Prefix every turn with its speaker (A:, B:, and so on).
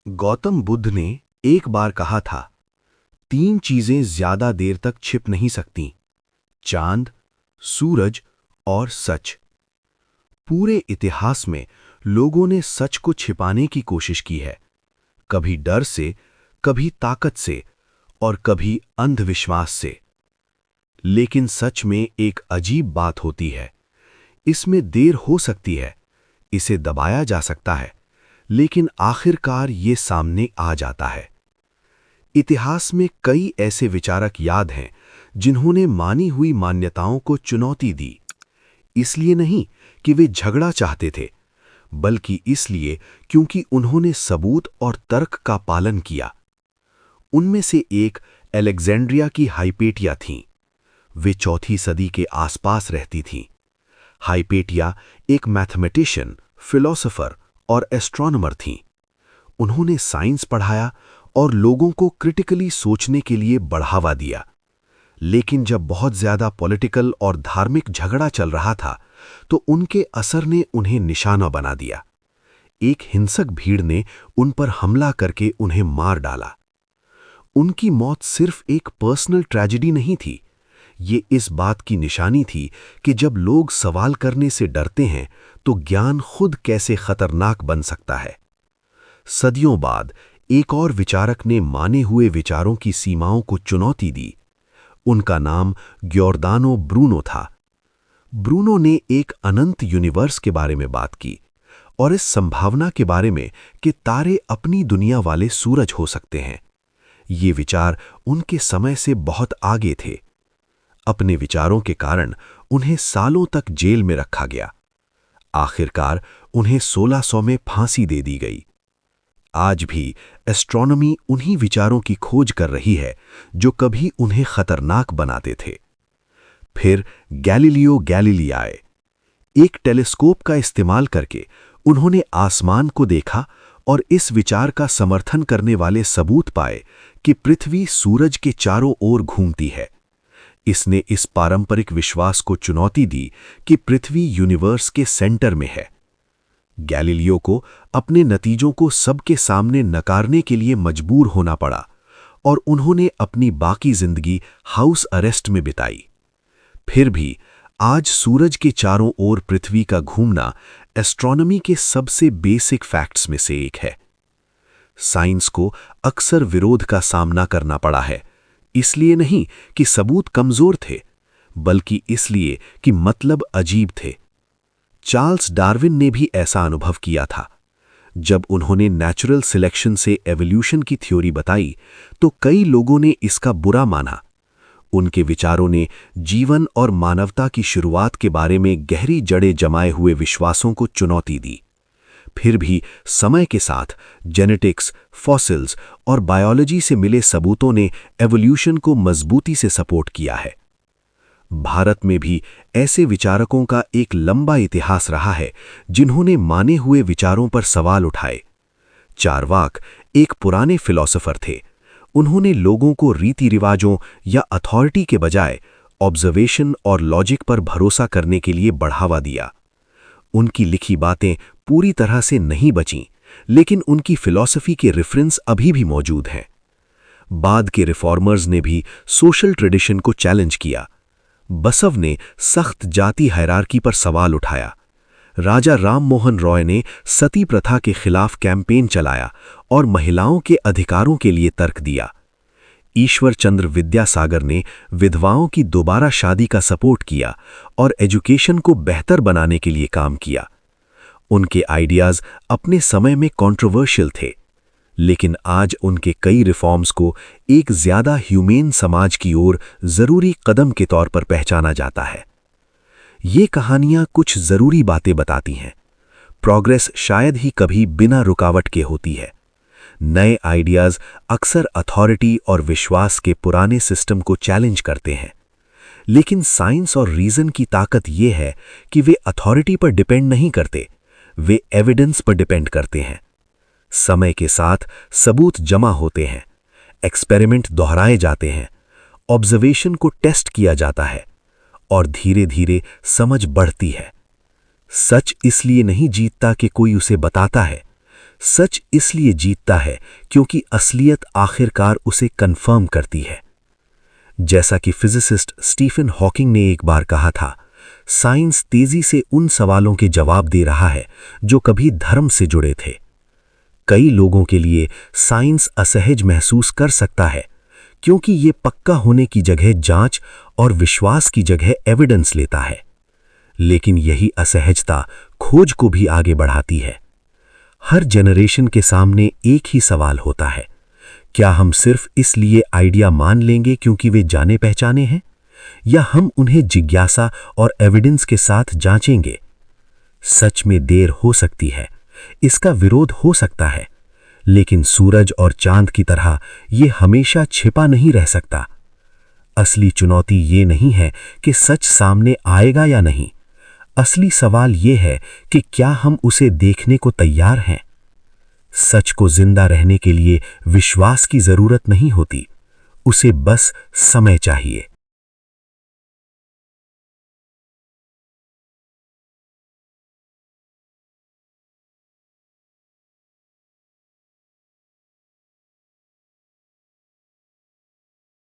A: गौतम बुद्ध ने एक बार कहा था, तीन चीजें ज्यादा देर तक छिप नहीं सकती, चांद, सूरज और सच। पूरे इतिहास में लोगों ने सच को छिपाने की कोशिश की है, कभी डर से, कभी ताकत से और कभी अंधविश्वास से। लेकिन सच में एक अजीब बात होती है, इसमें देर हो सकती है, इसे दबाया जा सकता है, लेकिन आखिरकार ये सामने आ जाता है। इतिहास में कई ऐसे विचारक याद हैं जिन्होंने मानी हुई मान्यताओं को चुनौती दी, इसलिए नहीं कि वे झगड़ा चाहते थे, बल्कि इसलिए क्योंकि उन्होंने सबूत और तर्क का पालन किया। उनमें से एक अलेक्जेंड्रिया की हाइपेटिया थीं। वे 4वीं सदी के आसपास रहती थीं। हाइपेटिया एक मैथमेटिशियन, फिलोसोफर और एस्ट्रोनॉमर थीं। उन्होंने साइंस पढ़ाया और लोगों को क्रिटिकली सोचने के लिए बढ़ावा दिया। लेकिन जब बहुत ज्यादा पॉलिटिकल और धार्मिक झगड़ा चल रहा था, तो उनके असर ने उन्हें निशाना बना दिया। एक हिंसक भीड़ ने उन पर हमला करके उन्हें मार डाला। उनकी मौत सिर्फ एक पर्सनल ट्रेजेडी नहीं थी, ये इस बात की निशानी थी कि जब लोग सवाल करने से डरते हैं, तो ज्ञान खुद कैसे खतरनाक बन सकता है। सदियों बाद एक और विचारक ने माने हुए विचारों की सीमाओं को चुनौती दी। उनका नाम गियोर्दानो ब्रूनो था। ब्रूनो ने एक अनंत यूनिवर्स के बारे में बात की और इस संभावना के बारे में कि तारे अपनी दुनिया वाले सूरज हो सकते हैं। ये विचार उनके समय से बहुत आगे थे। अपने विचारों के कारण उन्हें सालों तक जेल में रखा गया। आखिरकार उन्हें 1600 में फांसी दे दी गई। आज भी एस्ट्रोनॉमी उन्हीं विचारों की खोज कर रही है जो कभी उन्हें खतरनाक बनाते थे। फिर गैलीलियो गैलीली आए। एक टेलीस्कोप का इस्तेमाल करके उन्होंने आसमान को देखा और इस विचार का समर्थन करने वाले सबूत पाए कि पृथ्वी सूरज के चारों ओर घूमती है। इसने इस पारंपरिक विश्वास को चुनौती दी कि पृथ्वी यूनिवर्स के सेंटर में है। गैलीलियो को अपने नतीजों को सबके सामने नकारने के लिए मजबूर होना पड़ा और उन्होंने अपनी बाकी जिंदगी हाउस अरेस्ट में बिताई। फिर भी आज सूरज के चारों ओर पृथ्वी का घूमना एस्ट्रोनॉमी के सबसे बेसिक फैक्ट्स में से एक है। साइंस को अक्सर विरोध का सामना करना पड़ा है, इसलिए नहीं कि सबूत कमजोर थे, बल्कि इसलिए कि मतलब अजीब थे। चार्ल्स डार्विन ने भी ऐसा अनुभव किया था। जब उन्होंने नेचुरल सिलेक्शन से एवोल्यूशन की थ्योरी बताई, तो कई लोगों ने इसका बुरा माना। उनके विचारों ने जीवन और मानवता की शुरुआत के बारे में गहरी जड़ें जमाए हुए विश्वासों को चुनौती दी। फिर भी समय के साथ जेनेटिक्स, फॉसिल्स और बायोलॉजी से मिले सबूतों ने एवोल्यूशन को मजबूती से सपोर्ट किया है। भारत में भी ऐसे विचारकों का एक लंबा इतिहास रहा है जिन्होंने माने हुए विचारों पर सवाल उठाए। चारवाक एक पुराने फिलोसोफर थे। उन्होंने लोगों को रीति रिवाजों या अथॉरिटी के बजाय ऑब्जर्वेशन और लॉजिक पर भरोसा करने के लिए बढ़ावा दिया। उनकी लिखी बातें पूरी तरह से नहीं बचीं, लेकिन उनकी फिलॉसफी के रेफरेंस अभी भी मौजूद हैं। बाद के रिफॉर्मर्स ने भी सोशल ट्रेडिशन को चैलेंज किया। बसव ने सख्त जाति हायरार्की पर सवाल उठाया। राजा राम मोहन रॉय ने सती प्रथा के खिलाफ कैंपेन चलाया और महिलाओं के अधिकारों के लिए तर्क दिया। ईश्वर चंद्र विद्यासागर ने विधवाओं की दोबारा शादी का सपोर्ट किया और एजुकेशन को बेहतर बनाने के लिए काम किया। उनके आइडियाज अपने समय में कंट्रोवर्शियल थे, लेकिन आज उनके कई रिफॉर्म्स को एक ज्यादा ह्यूमेन समाज की ओर जरूरी कदम के तौर पर पहचाना जाता है। ये कहानियां कुछ जरूरी बातें बताती हैं। प्रोग्रेस शायद ही कभी बिना रुकावट के होती है। नए आइडियाज अक्सर अथॉरिटी और विश्वास के पुराने सिस्टम को चैलेंज करते हैं, लेकिन साइंस और रीजन की ताकत यह है कि वे अथॉरिटी पर डिपेंड नहीं करते, वे एविडेंस पर डिपेंड करते हैं। समय के साथ सबूत जमा होते हैं, एक्सपेरिमेंट दोहराए जाते हैं, ऑब्जर्वेशन को टेस्ट किया जाता है और धीरे धीरे समझ बढ़ती है। सच इसलिए नहीं जीतता कि कोई उसे बताता है, सच इसलिए जीतता है क्योंकि असलियत आखिरकार उसे कंफर्म करती है। जैसा कि फिजिसिस्ट स्टीफन हॉकिंग ने एक बार कहा था, साइंस तेजी से उन सवालों के जवाब दे रहा है जो कभी धर्म से जुड़े थे। कई लोगों के लिए साइंस असहज महसूस कर सकता है क्योंकि ये पक्का होने की जगह जांच और विश्वास की जगह एविडेंस लेता है। लेकिन यही असहजता खोज को भी आगे बढ़ाती है। हर जनरेशन के सामने एक ही सवाल होता है, क्या हम सिर्फ इसलिए आइडिया मान लेंगे क्योंकि वे जाने पहचाने हैं, या हम उन्हें जिज्ञासा और एविडेंस के साथ जांचेंगे? सच में देर हो सकती है, इसका विरोध हो सकता है, लेकिन सूरज और चांद की तरह यह हमेशा छिपा नहीं रह सकता। असली चुनौती ये नहीं है कि सच सामने आएगा या नहीं। असली सवाल यह है कि क्या हम उसे देखने को तैयार हैं। सच को जिंदा रहने के लिए विश्वास की जरूरत नहीं होती, उसे बस समय चाहिए।